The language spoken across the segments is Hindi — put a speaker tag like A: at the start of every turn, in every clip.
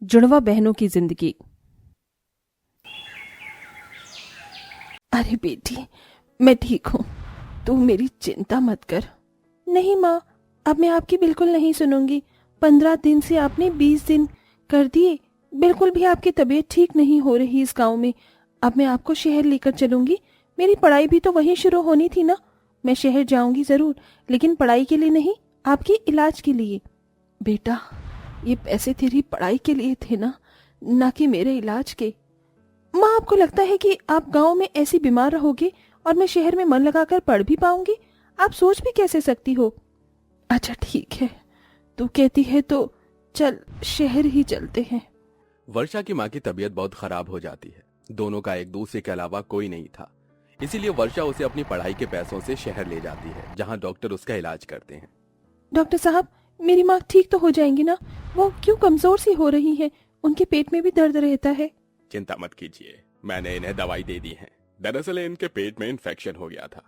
A: जुड़वा बहनों की जिंदगी। अरे बेटी, मैं ठीक हूँ, तू मेरी चिंता मत कर। नहीं माँ, अब मैं आपकी बिल्कुल नहीं सुनूंगी। 15 दिन से आपने 20 दिन कर दिए, बिल्कुल भी आपकी तबीयत ठीक नहीं हो रही इस गांव में। अब मैं आपको शहर लेकर चलूंगी। मेरी पढ़ाई भी तो वहीं शुरू होनी थी ना। मैं शहर जाऊंगी जरूर, लेकिन पढ़ाई के लिए नहीं, आपके इलाज के लिए। बेटा, ये पैसे तेरी पढ़ाई के लिए थे ना कि मेरे इलाज के। माँ, आपको लगता है कि आप गांव में ऐसी बीमार रहोगे और मैं शहर में मन लगाकर पढ़ भी पाऊंगी? आप सोच भी कैसे सकती हो? अच्छा ठीक है, तू कहती है तो चल, शहर ही चलते हैं।
B: वर्षा की माँ की तबीयत बहुत खराब हो जाती है। दोनों का एक दूसरे के अलावा कोई नहीं था, इसीलिए वर्षा उसे अपनी पढ़ाई के पैसों से शहर ले जाती है, जहाँ डॉक्टर उसका इलाज करते हैं।
A: डॉक्टर साहब, मेरी माँ ठीक तो हो जाएंगी ना? वो क्यों कमजोर सी हो रही है? उनके पेट में भी दर्द रहता है।
B: चिंता मत कीजिए, मैंने इन्हें दवाई दे दी है। दरअसल इनके पेट में इन्फेक्शन हो गया था,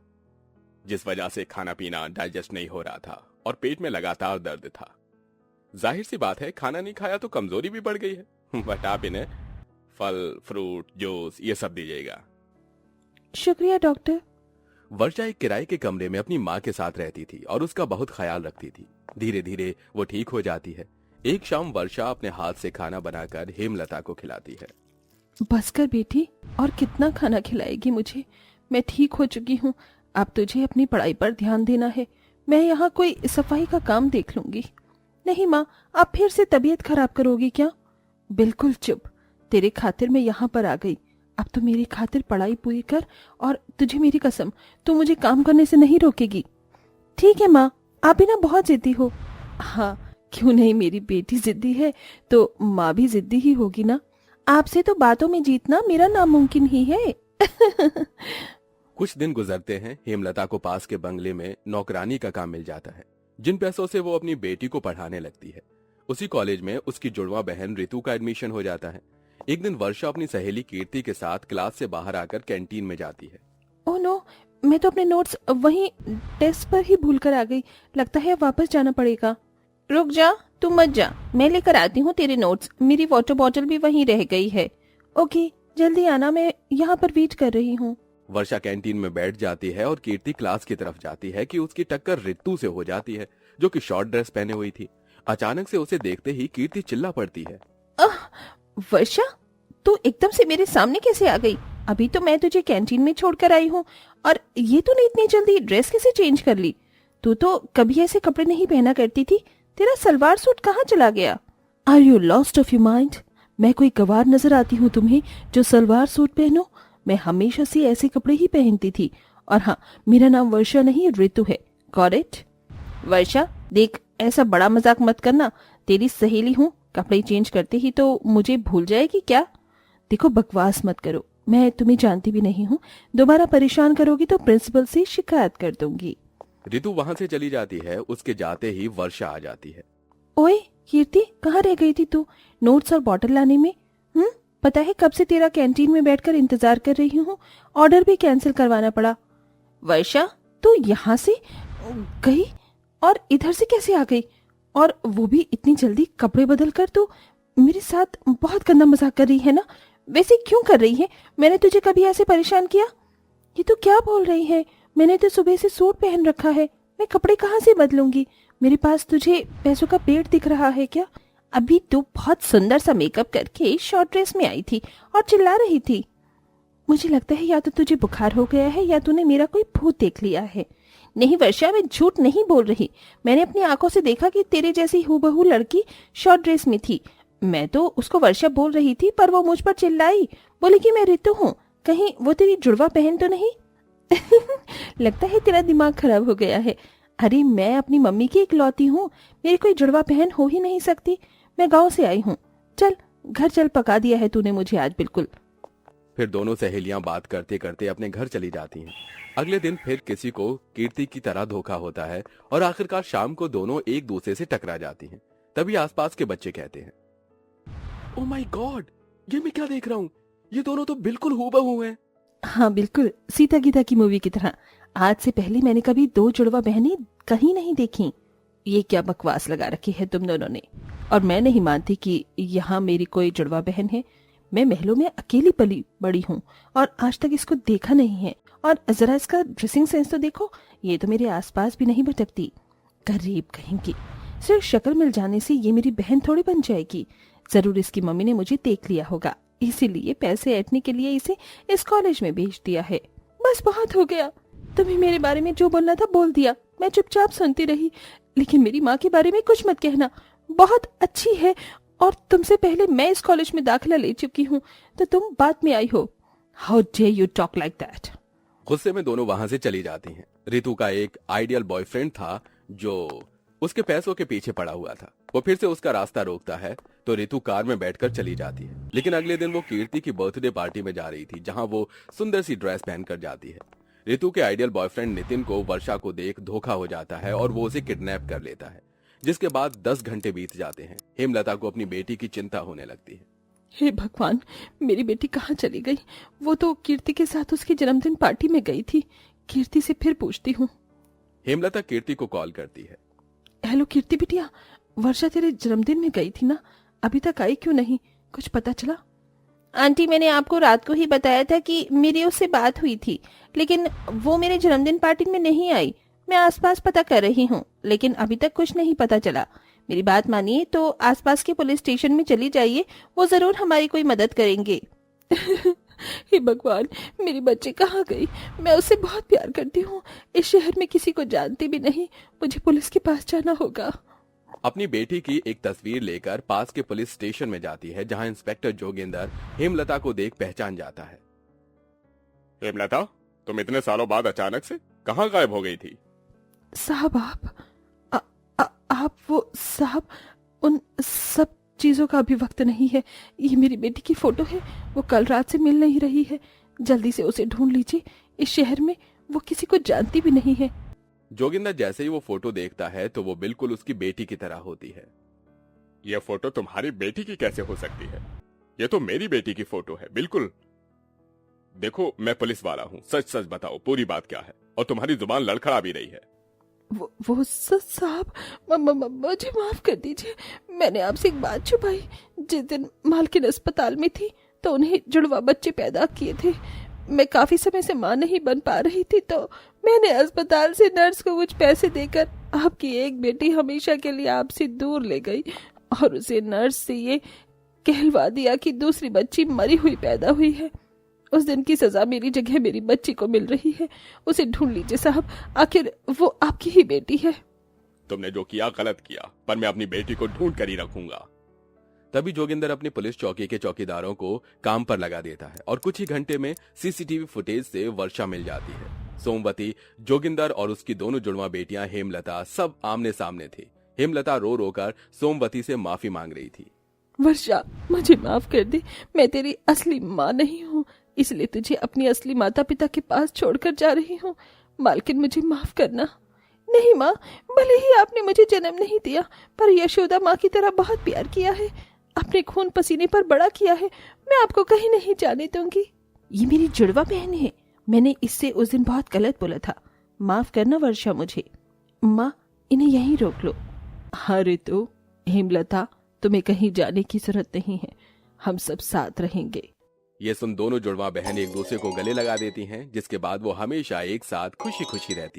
B: जिस वजह से खाना पीना डाइजेस्ट नहीं हो रहा था और पेट में लगातार दर्द था। जाहिर सी बात है, खाना नहीं खाया तो कमजोरी भी बढ़ गई है। बट आप इन्हें फल, फ्रूट, जूस ये सब दीजिएगा।
A: शुक्रिया डॉक्टर।
B: वर्षा एक किराए के कमरे में अपनी माँ के साथ रहती थी और उसका बहुत ख्याल रखती थी। धीरे धीरे वो ठीक हो जाती है। एक शाम वर्षा अपने हाथ से खाना बनाकर हेमलता को खिलाती है।
A: बस कर बेटी, और कितना खाना खिलाएगी मुझे? मैं ठीक हो चुकी हूँ। अब तुझे अपनी पढ़ाई पर ध्यान देना है। मैं यहाँ कोई सफाई का काम देख लूंगी। नहीं माँ, आप फिर से तबीयत खराब करोगी क्या? बिल्कुल चुप। तेरे खातिर मैं यहाँ पर आ गई। अब तो मेरी खातिर पढ़ाई पूरी कर, और तुझे मेरी कसम, तू मुझे काम करने से नहीं रोकेगी। ठीक है माँ, आप भी ना बहुत जिद्दी हो। हाँ, क्यों नहीं, मेरी बेटी जिद्दी है तो माँ भी जिद्दी ही होगी ना। आपसे तो बातों में जीतना मेरा नामुमकिन ही है।
B: कुछ दिन गुजरते हैं। हेमलता को पास के बंगले में नौकरानी का काम मिल जाता है, जिन पैसों से वो अपनी बेटी को पढ़ाने लगती है। उसी कॉलेज में उसकी जुड़वा बहन रितु का एडमिशन हो जाता है। एक दिन वर्षा अपनी सहेली कीर्ति के साथ क्लास से बाहर आकर कैंटीन में जाती है।
A: ओह नो, मैं तो अपने नोट्स वहीं डेस्क पर ही भूल कर आ गई। लगता है अब वापस जाना पड़ेगा। रुक जा, तू मत जा, मैं लेकर आती हूँ तेरे नोट्स। मेरी वाटर बॉटल भी वहीं रह गई है। ओके, जल्दी आना, मैं यहाँ पर वेट कर रही हूँ।
B: वर्षा कैंटीन में बैठ जाती है और कीर्ति क्लास की तरफ जाती है कि उसकी टक्कर रितु से हो जाती है, जो कि शॉर्ट ड्रेस पहने हुई थी। अचानक से उसे देखते ही कीर्ति चिल्ला पड़ती है।
A: वर्षा, तू एकदम से मेरे सामने कैसे आ गई? अभी तो मैं तुझे कैंटीन में छोड़कर आई हूँ, और ये तूने इतनी जल्दी ड्रेस कैसे चेंज कर ली? तू तो कभी ऐसे कपड़े नहीं पहना करती थी। तेरा सलवार सूट कहाँ चला गया? Are you lost of your mind? मैं कोई गवार नजर आती हूँ तुम्हें जो सलवार सूट पहनो? मैं हमेशा से ऐसे कपड़े ही पहनती थी। और हाँ, मेरा नाम वर्षा नहीं रितु है। Got it? वर्षा देख, ऐसा बड़ा मजाक मत करना। तेरी सहेली हूँ, कपड़े चेंज करते ही तो मुझे भूल जाएगी क्या? देखो, बकवास मत करो, मैं तुम्हें जानती भी नहीं हूँ। दोबारा परेशान करोगी तो प्रिंसिपल से शिकायत कर दूंगी।
B: रितु वहां से चली जाती है। उसके जाते ही वर्षा आ जाती है।
A: ओए कीर्ति, कहाँ रह गई थी तू नोट्स और बॉटल लाने में? पता है कब से तेरा कैंटीन में बैठकर इंतजार कर रही हूँ। ऑर्डर भी कैंसिल करवाना पड़ा। वर्षा, तू यहाँ से गई और इधर से कैसे आ गई? और वो भी इतनी जल्दी कपड़े बदल कर? तू मेरे साथ बहुत गंदा मजाक कर रही है ना? वैसे क्यों कर रही है? मैंने तुझे कभी ऐसे परेशान किया? ये तो क्या बोल रही है? मैंने तो सुबह से सूट पहन रखा है, मैं कपड़े कहाँ से बदलूंगी? मेरे पास तुझे पैसों का पेड़ दिख रहा है क्या? अभी तू बहुत सुंदर सा मेकअप करके शॉर्ट ड्रेस में आई थी और चिल्ला रही थी। मुझे लगता है या तो तुझे बुखार हो गया है या तूने मेरा कोई भूत देख लिया है। नहीं वर्षा, मैं झूठ नहीं बोल रही। मैंने अपनी आंखों से देखा कि तेरे जैसी हूबहू लड़की शॉर्ट ड्रेस में थी। मैं तो उसको वर्षा बोल रही थी, पर वो मुझ पर चिल्लाई, बोली कि मैं रितु हूँ। कहीं वो तेरी जुड़वा बहन तो नहीं? लगता है तेरा दिमाग खराब हो गया है। अरे मैं अपनी मम्मी की इकलौती हूँ, मेरी कोई जुड़वा बहन हो ही नहीं सकती। मैं गांव से आई हूँ। चल घर चल, पका दिया है तूने मुझे आज बिल्कुल।
B: फिर दोनों सहेलियां बात करते करते अपने घर चली जाती हैं। अगले दिन फिर किसी को कीर्ति की तरह धोखा होता है और आखिरकार शाम को दोनों एक दूसरे से टकरा जाती हैं। तभी आसपास के बच्चे कहते हैं, ओह माय गॉड, ये मैं क्या देख रहा हूँ? ये दोनों तो बिल्कुल हूबहू हैं।
A: हाँ बिल्कुल, सीता गीता की मूवी की तरह। आज से पहले मैंने कभी दो जुड़वा बहनें कहीं नहीं देखी। ये क्या बकवास लगा रखी है तुम दोनों ने? और मैं नहीं मानती कि यहाँ मेरी कोई जुड़वा बहन है। मैं महलों में अकेली पली बड़ी हूँ और आज तक इसको देखा नहीं है। और जरा इसका ड्रेसिंग सेंस तो देखो, ये तो मेरे आसपास भी नहीं भटकती। गरीब कहीं की, सिर्फ शक्ल मिल जाने से ये मेरी बहन थोड़ी बन जाएगी। जरूर इसकी मम्मी ने मुझे देख लिया होगा, इसीलिए पैसे ऐंठने के लिए इसे इस कॉलेज में भेज दिया है। बस बहुत हो गया, तुम्हें मेरे बारे में जो बोलना था बोल दिया, मैं चुपचाप सुनती रही। लेकिन मेरी माँ के बारे में कुछ मत कहना, बहुत अच्छी है और तुमसे पहले मैं इस कॉलेज में दाखिला ले चुकी हूँ, तो तुम बाद में आई हो। How dare you talk like that.
B: गुस्से में दोनों वहां से चली जाती हैं। रितु का एक आइडियल बॉयफ्रेंड था जो उसके पैसों के पीछे पड़ा हुआ था। वो फिर से उसका रास्ता रोकता है तो रितु कार में बैठकर चली जाती है। लेकिन अगले दिन वो कीर्ति की बर्थडे पार्टी में जा रही थी, जहां वो सुंदर सी ड्रेस पहनकर जाती है। रितु के आइडियल बॉयफ्रेंड नितिन को वर्षा को देख धोखा हो जाता है और वो उसे किडनैप कर लेता है, जिसके बाद 10 घंटे बीत जाते हैं। हेमलता को अपनी बेटी की चिंता होने लगती है।
A: हे भगवान, मेरी बेटी कहाँ चली गई? वो तो कीर्ति के साथ उसकी जन्मदिन पार्टी में गई थी। कीर्ति से फिर पूछती हूँ।
B: हेमलता कीर्ति को कॉल करती है।
A: हेलो कीर्ति बिटिया, वर्षा तेरे जन्मदिन में गई थी ना, अभी तक आई क्यों नहीं? कुछ पता चला? आंटी, मैंने आपको रात को ही बताया था कि मेरी उससे बात हुई थी, लेकिन वो मेरे जन्मदिन पार्टी में नहीं आई। मैं आसपास पता कर रही हूँ, लेकिन अभी तक कुछ नहीं पता चला। मेरी बात मानिए तो आसपास के पुलिस स्टेशन में चली जाइए, वो जरूर हमारी कोई मदद करेंगे। हे भगवान, मेरी बच्ची कहाँ गई? मैं उससे बहुत प्यार करती हूँ। इस शहर में किसी को जानती भी नहीं। मुझे पुलिस के पास जाना होगा।
B: अपनी बेटी की एक तस्वीर लेकर पास के पुलिस स्टेशन में जाती है, जहां इंस्पेक्टर जोगिंदर हेमलता को देख पहचान जाता है। हेमलता, तुम इतने सालों बाद अचानक से कहाँ गायब हो गई थी?
A: साहब, आप वो साहब, उन सब चीजों का अभी वक्त नहीं है। ये मेरी बेटी की फोटो है, वो कल रात से मिल नहीं रही है। जल्दी से उसे ढूंढ लीजिए। इस शहर में वो किसी को जानती भी नहीं है।
B: जोगिंदर जैसे ही वो फोटो देखता है तो वो बिल्कुल उसकी बेटी की तरह होती है। यह फोटो तुम्हारी बेटी की कैसे हो सकती है? यह तो मेरी बेटी की फोटो है, बिल्कुल। देखो, मैं पुलिस वाला हूँ, सच सच बताओ पूरी बात क्या है। और तुम्हारी जुबान लड़खड़ा भी रही है।
A: वो साहब, मुझे माफ कर दीजिए। मैंने आपसे एक बात छुपाई। जिस दिन मालकिन अस्पताल में थी तो उन्हें जुड़वा बच्चे पैदा किए थे। मैं काफी समय से मां नहीं बन पा रही थी, तो मैंने अस्पताल से नर्स को कुछ पैसे देकर आपकी एक बेटी हमेशा के लिए आपसे दूर ले गई और उसे नर्स से ये कहलवा दिया कि दूसरी बच्ची मरी हुई पैदा हुई है। उस दिन की सजा मेरी जगह मेरी बच्ची को मिल रही है। उसे ढूंढ लीजिए साहब, आखिर वो आपकी ही बेटी है।
B: तुमने जो किया गलत किया, पर मैं अपनी बेटी को ढूंढ कर ही रखूंगा। तभी जोगिंदर अपनी पुलिस चौकी के चौकीदारों को काम पर लगा देता है और कुछ ही घंटे में सीसीटीवी फुटेज से वर्षा मिल जाती है। सोमवती, जोगिंदर और उसकी दोनों जुड़वा बेटियां हेमलता सब आमने सामने थी। हेमलता रो रो कर सोमवती से माफी मांग रही थी।
A: वर्षा, मुझे माफ कर दे। मैं तेरी असली माँ नहीं हूँ, इसलिए तुझे अपनी असली माता पिता के पास छोड़कर जा रही हूँ। मालकिन, मुझे माफ करना। नहीं माँ, भले ही आपने मुझे जन्म नहीं दिया, पर यशोदा माँ की तरह बहुत प्यार किया है, अपने खून पसीने पर बड़ा किया है। मैं आपको कहीं नहीं जाने दूंगी। ये मेरी जुड़वा बहन है, मैंने इससे उस दिन बहुत गलत बोला था। माफ करना वर्षा मुझे। माँ, इन्हें यहीं रोक लो। हाँ रितु, हेमलता, तुम्हें कहीं जाने की जरूरत नहीं है, हम सब साथ रहेंगे।
B: ये सुन दोनों जुड़वा बहन एक दूसरे को गले लगा देती हैं, जिसके बाद वो हमेशा एक साथ खुशी खुशी रहती